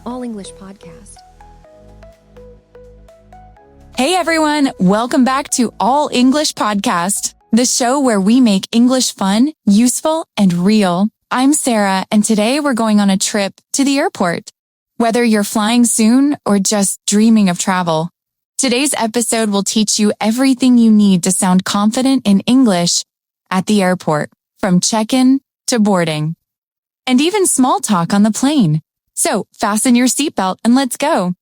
all English podcast. Hey everyone, welcome back to All English Podcast, the show where we make English fun, useful, and real. I'm Sarah, and today we're going on a trip to the airport. Whether you're flying soon or just dreaming of travel, today's episode will teach you everything you need to sound confident in English at the airport, from check-in to boarding, and even small talk on the plane. So fasten your seatbelt and let's go.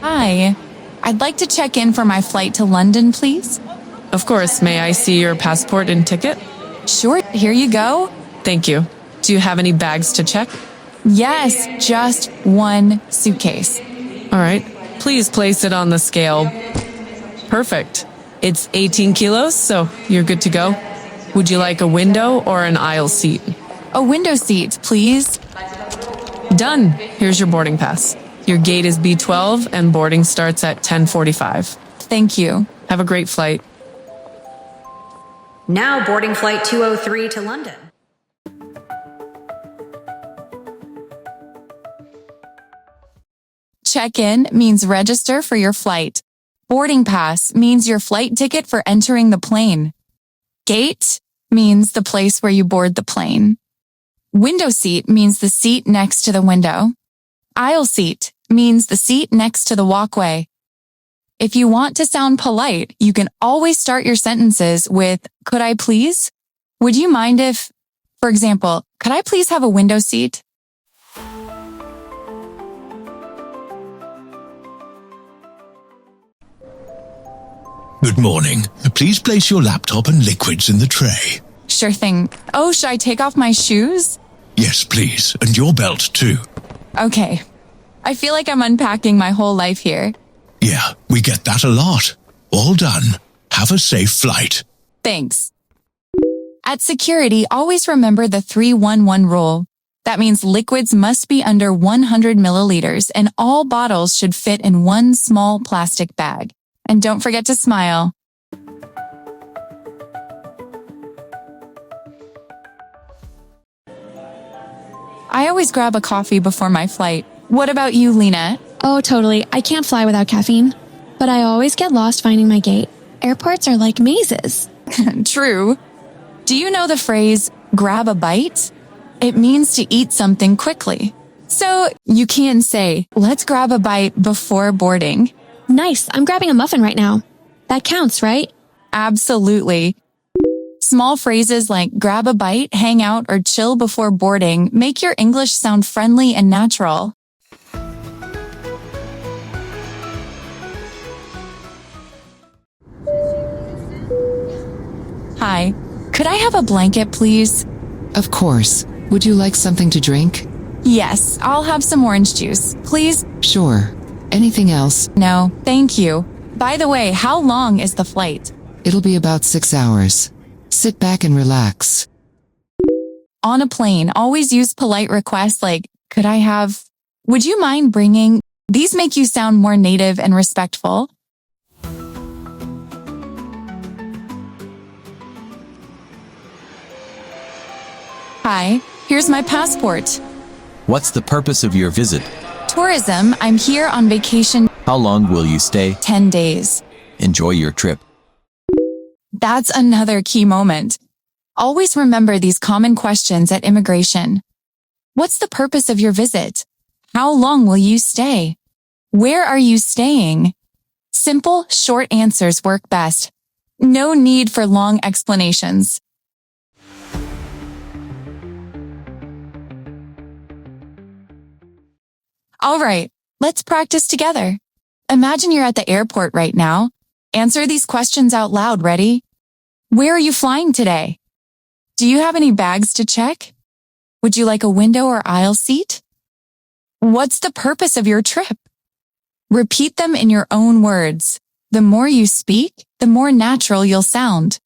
Hi, I'd like to check in for my flight to London, please. Of course. May I see your passport and ticket? Sure, here you go. Thank you. Do you have any bags to check? Yes, just one suitcase. All right. Please place it on the scale. Perfect. It's 18 kilos, so you're good to go. Would you like a window or an aisle seat? A window seat, please. Done. Here's your boarding pass. Your gate is B12 and boarding starts at 10:45. Thank you. Have a great flight. Now boarding flight 203 to London. Check-in means register for your flight. Boarding pass means your flight ticket for entering the plane. Gate means the place where you board the plane. Window seat means the seat next to the window. Aisle seat means the seat next to the walkway. If you want to sound polite, you can always start your sentences with, could I please? Would you mind if, for example, could I please have a window seat? Good morning. Please place your laptop and liquids in the tray. Sure thing. Oh, should I take off my shoes? Yes, please. And your belt, too. Okay. I feel like I'm unpacking my whole life here. Yeah, we get that a lot. All done. Have a safe flight. Thanks. At security, always remember the 3-1-1 rule. That means liquids must be under 100 milliliters and all bottles should fit in one small plastic bag. And don't forget to smile. I always grab a coffee before my flight. What about you, Lena? Oh, totally. I can't fly without caffeine. But I always get lost finding my gate. Airports are like mazes. True. Do you know the phrase, grab a bite? It means to eat something quickly. So you can say, let's grab a bite before boarding. Nice. I'm grabbing a muffin right now. That counts, right? Absolutely. Small phrases like grab a bite, hang out, or chill before boarding make your English sound friendly and natural. Hi, could I have a blanket, please? Of course. Would you like something to drink? Yes, I'll have some orange juice, please. Sure. Anything else? No, thank you. By the way, how long is the flight? It'll be about 6 hours. Sit back and relax. On a plane, always use polite requests like, could I have, would you mind bringing? These make you sound more native and respectful. Hi, here's my passport. What's the purpose of your visit? Tourism, I'm here on vacation. How long will you stay? 10 days. Enjoy your trip. That's another key moment. Always remember these common questions at immigration. What's the purpose of your visit? How long will you stay? Where are you staying? Simple, short answers work best. No need for long explanations. All right, let's practice together. Imagine you're at the airport right now. Answer these questions out loud. Ready? Where are you flying today? Do you have any bags to check? Would you like a window or aisle seat? What's the purpose of your trip? Repeat them in your own words. The more you speak, the more natural you'll sound.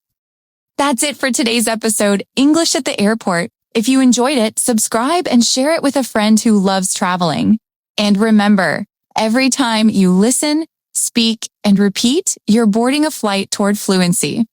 That's it for today's episode, English at the Airport. If you enjoyed it, subscribe and share it with a friend who loves traveling. And remember, every time you listen, speak, and repeat, you're boarding a flight toward fluency.